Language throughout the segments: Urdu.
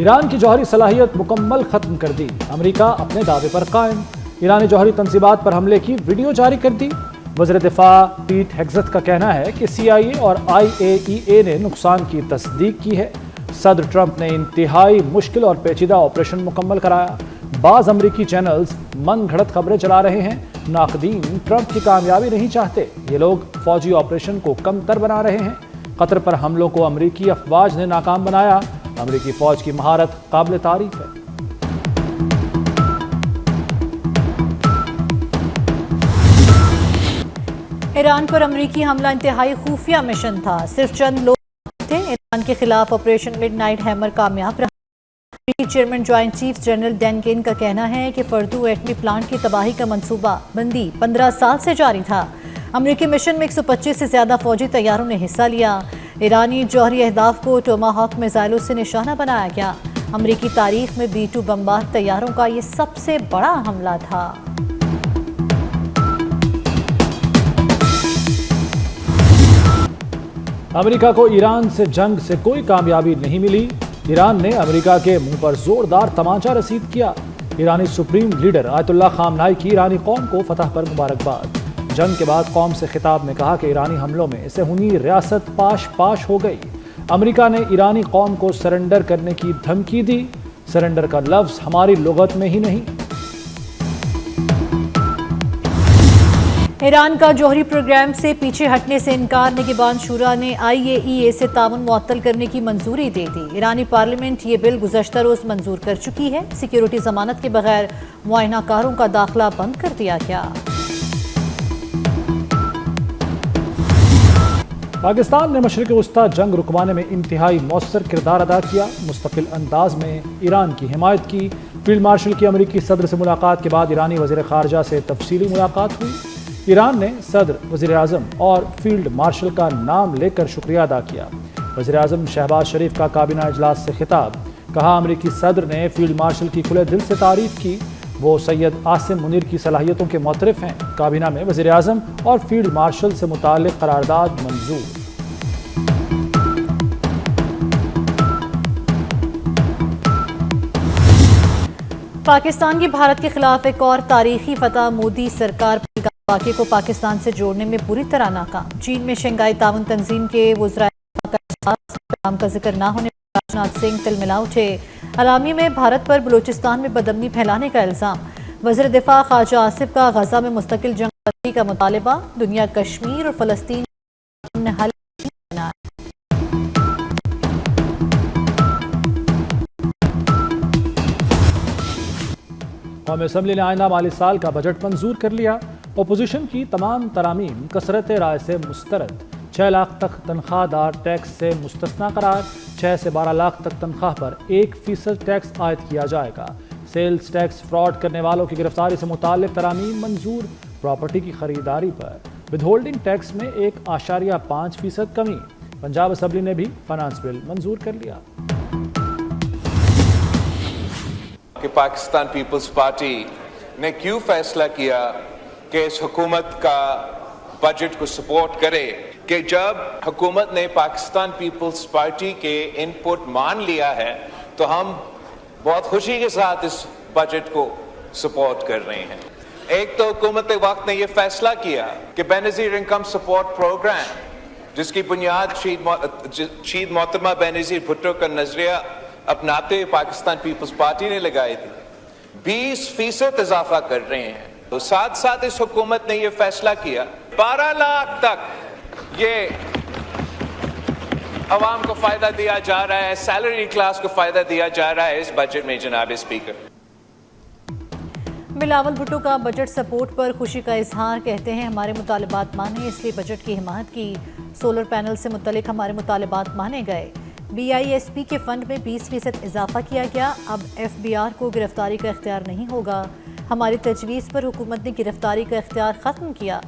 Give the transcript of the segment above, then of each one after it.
ایران کی جوہری صلاحیت مکمل ختم کر دی، امریکہ اپنے دعوے پر قائم۔ ایرانی جوہری تنصیبات پر حملے کی ویڈیو جاری کر دی۔ وزیر دفاع پیٹ ہیگزت کا کہنا ہے کہ CIA اور IAEA نے نقصان کی تصدیق کی ہے۔ صدر ٹرمپ نے انتہائی مشکل اور پیچیدہ آپریشن مکمل کرایا۔ بعض امریکی چینلز من گھڑت خبریں چلا رہے ہیں۔ ناقدین ٹرمپ کی کامیابی نہیں چاہتے، یہ لوگ فوجی آپریشن کو کم تر بنا رہے ہیں۔ قطر پر حملوں کو امریکی افواج نے ناکام بنایا۔ امریکی فوج کی مہارت قابل تعریف ہے۔ ایران پر امریکی حملہ انتہائی خفیہ مشن تھا، صرف چند لوگ تھے۔ ایران کے خلاف آپریشن مڈ نائٹ ہیمر کامیاب رہا۔ امریکی chairman joint chief general Dan Caine کا کہنا ہے کہ فردو ایٹمی پلانٹ کی تباہی کا منصوبہ بندی 15 سال سے جاری تھا۔ امریکی مشن میں 125 سے زیادہ فوجی طیاروں نے حصہ لیا۔ ایرانی جوہری اہداف کو ٹوماہاک میزائلوں سے نشانہ بنایا گیا۔ امریکی تاریخ میں B-2 بمبار طیاروں کا یہ سب سے بڑا حملہ تھا۔ امریکہ کو ایران سے جنگ سے کوئی کامیابی نہیں ملی۔ ایران نے امریکہ کے منہ پر زوردار تمانچہ رسید کیا۔ ایرانی سپریم لیڈر آیت اللہ خامنہئی کی ایرانی قوم کو فتح پر مبارکباد۔ جنگ کے بعد قوم سے خطاب میں کہا کہ ایرانی حملوں میں صہیونی ریاست پاش ہو گئی۔ امریکہ نے ایرانی قوم کو سرنڈر کرنے کی دھمکی دی۔ سرنڈر کا لفظ ہماری لغت میں ہی نہیں۔ ایران کا جوہری پروگرام سے پیچھے ہٹنے سے انکار نگہبان شورا نے IAEA سے تعاون معطل کرنے کی منظوری دے دی۔ ایرانی پارلیمنٹ یہ بل گزشتہ روز منظور کر چکی ہے۔ سیکیورٹی ضمانت کے بغیر معائنہ کاروں کا داخلہ بند کر دیا گیا۔ پاکستان نے مشرق وسطی جنگ رکوانے میں انتہائی مؤثر کردار ادا کیا، مستقل انداز میں ایران کی حمایت کی۔ فیلڈ مارشل کی امریکی صدر سے ملاقات کے بعد ایرانی وزیر خارجہ سے تفصیلی ملاقات ہوئی۔ ایران نے صدر، وزیر اعظم اور فیلڈ مارشل کا نام لے کر شکریہ ادا کیا۔ وزیر اعظم شہباز شریف کا کابینہ اجلاس سے خطاب، کہا امریکی صدر نے فیلڈ مارشل کی کھلے دل سے تعریف کی، وہ سید عاصم منیر کی صلاحیتوں کے معترف ہیں۔ کابینہ میں وزیر اعظم اور فیلڈ مارشل سے متعلق قرارداد منظور۔ پاکستان کی بھارت کے خلاف ایک اور تاریخی فتح، مودی سرکار واقعے کو پاکستان سے جوڑنے میں پوری طرح ناکام۔ چین میں شنگھائی تعاون تنظیم کے وزرائے کا کا ذکر نہ ہونے پر راجناتھ سنگھ تلملا اٹھے۔ اعلامیے میں بھارت پر بلوچستان میں بدامنی پھیلانے کا الزام۔ وزیر دفاع خواجہ آصف کا غزہ میں مستقل جنگ بندی کا مطالبہ، دنیا کشمیر اور فلسطین حل قومی اسمبلی نے آئندہ مالی سال کا بجٹ منظور کر لیا۔ اپوزیشن کی تمام ترامیم کثرت رائے سے مسترد۔ 6 لاکھ تک تنخواہ دار ٹیکس سے مستثنی قرار۔ 6 سے 12 لاکھ تک تنخواہ پر 1% ٹیکس عائد کیا جائے گا۔ سیلز ٹیکس فراڈ کرنے والوں کی گرفتاری سے متعلق ترامیم منظور۔ پراپرٹی کی خریداری پر ود ہولڈنگ ٹیکس میں 1.5% کمی۔ پنجاب اسمبلی نے بھی فائنانس بل منظور کر لیا۔ کہ پاکستان پیپلز پارٹی نے کیوں فیصلہ کیا کہ اس حکومت کا بجٹ کو سپورٹ کرے، کہ جب حکومت نے پاکستان پیپلز پارٹی کے ان پٹ مان لیا ہے تو ہم بہت خوشی کے ساتھ اس بجٹ کو سپورٹ کر رہے ہیں۔ ایک تو حکومت وقت نے یہ فیصلہ کیا کہ بے نظیر انکم سپورٹ پروگرام، جس کی بنیاد شہید محترمہ بے نظیر بھٹو کا نظریہ اپناتے ہوئے پاکستان پیپلز پارٹی نے لگائی تھی، 20% اضافہ کر رہے ہیں۔ تو ساتھ ساتھ اس حکومت نے یہ فیصلہ کیا 12 لاکھ تک یہ عوام کو فائدہ دیا جا رہا ہے، سیلری کلاس کو فائدہ دیا جا رہا ہے اس بجٹ میں۔ جناب اسپیکر، بلاول بھٹو کا بجٹ سپورٹ پر خوشی کا اظہار، کہتے ہیں ہمارے مطالبات مانے اس لیے بجٹ کی حمایت کی۔ سولر پینل سے متعلق ہمارے مطالبات مانے گئے۔ BISP کے فنڈ میں 20% اضافہ کیا گیا۔ اب FBR کو گرفتاری کا اختیار نہیں ہوگا۔ ہماری تجویز پر حکومت نے گرفتاری کا اختیار ختم کیا۔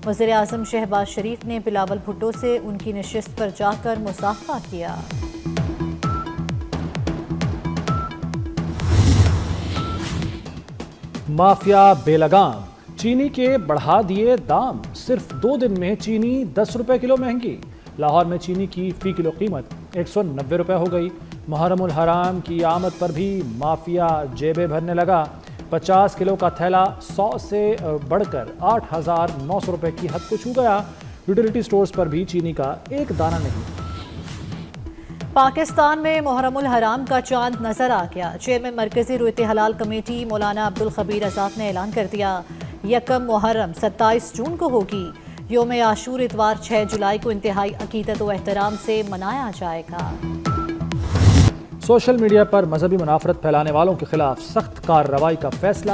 وزیر اعظم شہباز شریف نے بلاول بھٹو سے ان کی نشست پر جا کر مصافحہ کیا۔ مافیا بے لگام، چینی کے بڑھا دیے دام، صرف 2 دن میں چینی 10 روپے کلو مہنگی۔ لاہور میں چینی کی فی کلو قیمت 190 روپے ہو گئی۔ محرم الحرام کی آمد پر بھی مافیا جیبیں بھرنے لگا۔ 50 کلو کا تھیلا 100 سے بڑھ کر 8,900 روپے کی حد کو چھو گیا۔ یوٹیلیٹی سٹورز پر بھی چینی کا ایک دانہ نہیں۔ پاکستان میں محرم الحرام کا چاند نظر آ گیا۔ چیئرمین مرکزی رویت حلال کمیٹی مولانا عبدالخبیر آزاد نے اعلان کر دیا، یکم محرم 27 جون کو ہوگی۔ یوم عاشور اتوار 6 جولائی کو انتہائی عقیدت و احترام سے منایا جائے گا۔ سوشل میڈیا پر مذہبی منافرت پھیلانے والوں کے خلاف سخت کارروائی کا فیصلہ۔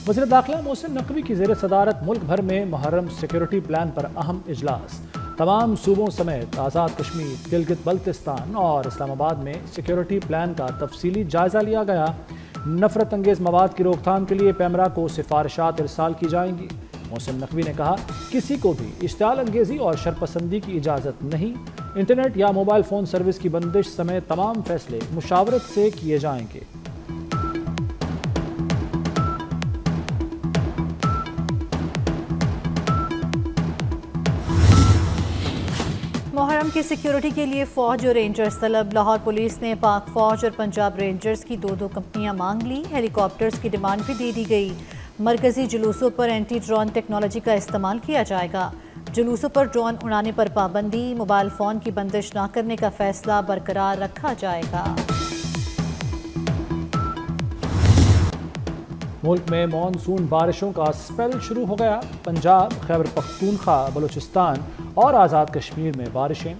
وزیر داخلہ محسن نقوی کی زیر صدارت ملک بھر میں محرم سیکیورٹی پلان پر اہم اجلاس۔ تمام صوبوں سمیت آزاد کشمیر، گلگت بلتستان اور اسلام آباد میں سیکیورٹی پلان کا تفصیلی جائزہ لیا گیا۔ نفرت انگیز مواد کی روک تھام کے لیے پیمرا کو سفارشات ارسال کی جائیں گی۔ محسن نقوی نے کہا، کسی کو بھی اشتعال انگیزی اور شرپسندی کی اجازت نہیں۔ انٹرنیٹ یا موبائل فون سروس کی بندش سمیت تمام فیصلے مشاورت سے کیے جائیں گے۔ محرم کی سیکیورٹی کے لیے فوج اور رینجرز طلب۔ لاہور پولیس نے پاک فوج اور پنجاب رینجرز کی 2 کمپنیاں مانگ لی۔ ہیلی کاپٹرز کی ڈیمانڈ بھی دے دی گئی۔ مرکزی جلوسوں پر اینٹی ڈرون ٹیکنالوجی کا استعمال کیا جائے گا۔ جلوسوں پر ڈرون اڑانے پر پابندی، موبائل فون کی بندش نہ کرنے کا فیصلہ برقرار رکھا جائے گا۔ ملک میں مانسون بارشوں کا سپیل شروع ہو گیا۔ پنجاب، خیبر پختونخوا، بلوچستان اور آزاد کشمیر میں بارشیں۔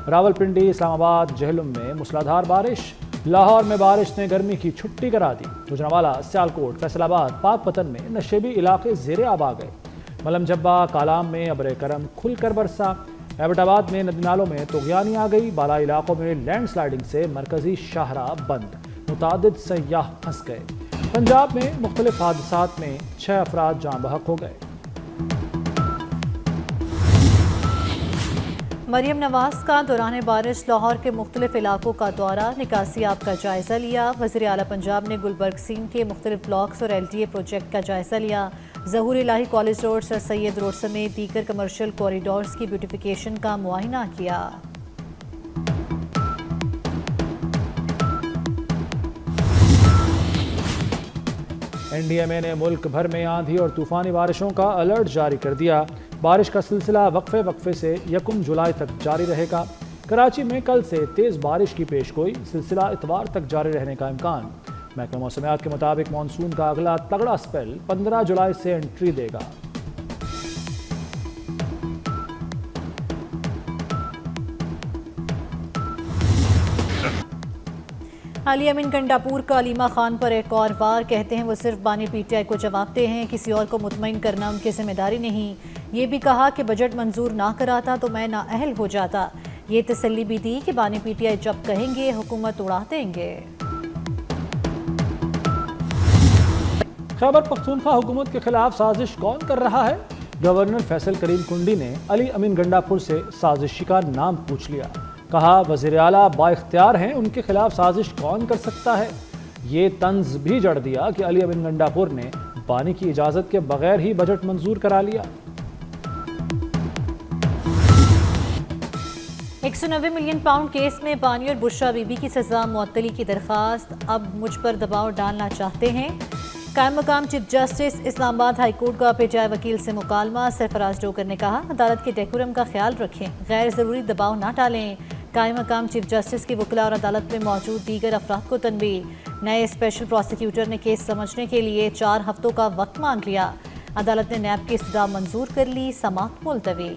راولپنڈی، اسلام آباد، جہلم میں موسلادھار بارش۔ لاہور میں بارش نے گرمی کی چھٹی کرا دی۔ گوجرانوالہ، سیالکوٹ، فیصل آباد، پاک پتن میں نشیبی علاقے زیر آب آ گئے۔ ملم جبہ، کالام میں ابر کرم کھل کر برسا۔ ایبٹ آباد میں ندی نالوں میں طغیانی آ گئی۔ بالائی علاقوں میں لینڈ سلائیڈنگ سے مرکزی شاہراہ بند، متعدد سیاح پھنس گئے۔ پنجاب میں مختلف حادثات میں 6 افراد جاں بحق ہو گئے۔ مریم نواز کا دوران بارش لاہور کے مختلف علاقوں کا دورہ، نکاسیاب کا جائزہ لیا۔ وزیر اعلیٰ پنجاب نے گلبرگ سین کے مختلف بلاکس اور LDA پروجیکٹ کا جائزہ لیا۔ ظہور الہی کالج روڈ، سر سید روڈ سمیت دیگر کمرشل کوریڈورز کی بیوٹیفیکیشن کا معائنہ کیا۔ NDMA نے ملک بھر میں آندھی اور طوفانی بارشوں کا الرٹ جاری کر دیا۔ بارش کا سلسلہ وقفے سے 1 جولائی تک جاری رہے گا۔ کراچی میں کل سے تیز بارش کی پیش گوئی، سلسلہ اتوار تک جاری رہنے کا امکان۔ محکمہ موسمیات کے مطابق مانسون کا اگلا تگڑا سپیل 15 جولائی سے انٹری دے گا۔ علی امین گنڈاپور کا علیمہ خان پر ایک اور وار، کہتے ہیں وہ صرف بانی PTI کو جواب دہ ہیں، کسی اور کو مطمئن کرنا ان کی ذمہ داری نہیں۔ یہ بھی کہا کہ بجٹ منظور نہ کراتا تو میں نااہل ہو جاتا۔ یہ تسلی بھی دی کہ بانی PTI جب کہیں گے حکومت اڑا دیں گے۔ خیبر پختونخوا حکومت کے خلاف سازش کون کر رہا ہے؟ گورنر فیصل کریم کنڈی نے علی امین گنڈاپور سے سازشی کا نام پوچھ لیا۔ کہا، وزیر اعلیٰ با اختیار ہیں، ان کے خلاف سازش کون کر سکتا ہے؟ یہ طنز بھی جڑ دیا کہ علی امین گنڈاپور نے بانی کی اجازت کے بغیر ہی بجٹ منظور کرا لیا۔ 190 ملین پاؤنڈ کیس میں بانی اور بشرا بی بی کی سزا معطلی کی درخواست، اب مجھ پر دباؤ ڈالنا چاہتے ہیں۔ قائم مقام چیف جسٹس اسلام آباد ہائی کورٹ کا PTI وکیل سے مکالمہ، سرفراز ڈوگر نے کہا، عدالت کے ڈیکورم کا خیال رکھیں، غیر ضروری دباؤ نہ ڈالیں۔ قائم مقام چیف جسٹس کی وکلاء اور عدالت میں موجود دیگر افراد کو تنبیہ۔ نئے اسپیشل پروسیکیوٹر نے کیس سمجھنے کے لیے 4 ہفتوں کا وقت مانگ لیا۔ عدالت نے نیب کی استدعا منظور کر لی، سماعت ملتوی۔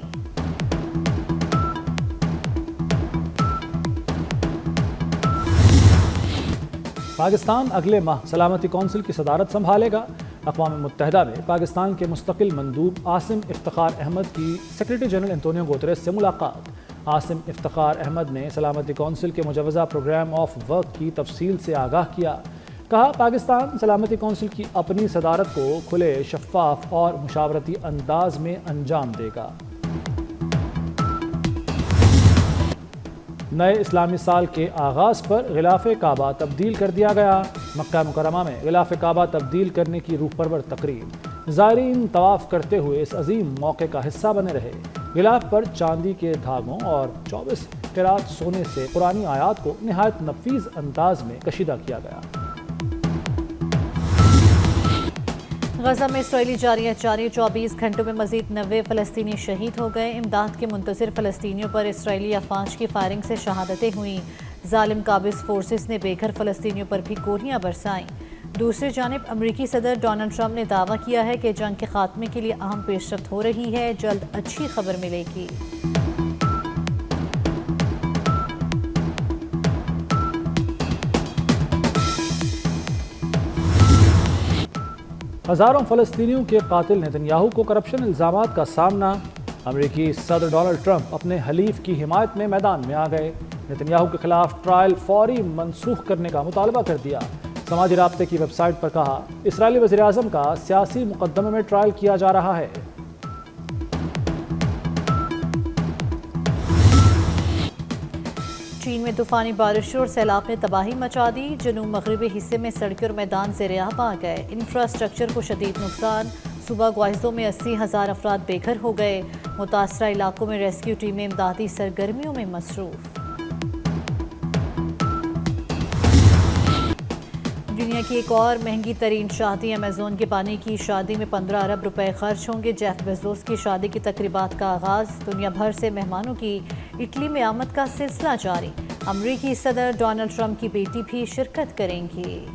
پاکستان اگلے ماہ سلامتی کونسل کی صدارت سنبھالے گا۔ اقوام متحدہ میں پاکستان کے مستقل مندوب عاصم افتخار احمد کی سیکرٹری جنرل انتونیو گوتریس سے ملاقات۔ عاصم افتخار احمد نے سلامتی کونسل کے مجوزہ پروگرام آف ورک کی تفصیل سے آگاہ کیا۔ کہا، پاکستان سلامتی کونسل کی اپنی صدارت کو کھلے، شفاف اور مشاورتی انداز میں انجام دے گا۔ نئے اسلامی سال کے آغاز پر غلاف کعبہ تبدیل کر دیا گیا۔ مکہ مکرمہ میں غلاف کعبہ تبدیل کرنے کی روح پرور تقریب، زائرین طواف کرتے ہوئے اس عظیم موقع کا حصہ بنے رہے۔ غلاف پر چاندی کے دھاگوں اور 24 قرات سونے سے قرآنی آیات کو نہایت نفیس انداز میں کشیدہ کیا گیا۔ غزہ میں اسرائیلی جارحیت جاری، 24 گھنٹوں میں مزید 90 فلسطینی شہید ہو گئے۔ امداد کے منتظر فلسطینیوں پر اسرائیلی افواج کی فائرنگ سے شہادتیں ہوئیں۔ ظالم قابض فورسز نے بے گھر فلسطینیوں پر بھی گولیاں برسائیں۔ دوسری جانب امریکی صدر ڈونلڈ ٹرمپ نے دعویٰ کیا ہے کہ جنگ کے خاتمے کے لیے اہم پیش رفت ہو رہی ہے، جلد اچھی خبر ملے گی۔ ہزاروں فلسطینیوں کے قاتل نتن یاہو کو کرپشن الزامات کا سامنا۔ امریکی صدر ڈونلڈ ٹرمپ اپنے حلیف کی حمایت میں میدان میں آ گئے۔ نتن یاہو کے خلاف ٹرائل فوری منسوخ کرنے کا مطالبہ کر دیا۔ سماجی رابطے کی ویب سائٹ پر کہا، اسرائیلی وزیر اعظم کا سیاسی مقدمے میں ٹرائل کیا جا رہا ہے۔ چین میں طوفانی بارشوں اور سیلاب نے تباہی مچا دی، جنوب مغربی حصے میں سڑکیں اور میدان زیر آب آ گئے، انفراسٹرکچر کو شدید نقصان۔ صوبہ گوائزو میں 80,000 افراد بے گھر ہو گئے، متاثرہ علاقوں میں ریسکیو ٹیمیں امدادی سرگرمیوں میں مصروف۔ دنیا کی ایک اور مہنگی ترین شادی، امیزون کے بانی کی شادی میں 15 ارب روپے خرچ ہوں گے۔ جیف بیزوس کی شادی کی تقریبات کا آغاز، دنیا بھر سے مہمانوں کی اٹلی میں آمد کا سلسلہ جاری۔ امریکی صدر ڈونلڈ ٹرمپ کی بیٹی بھی شرکت کریں گی۔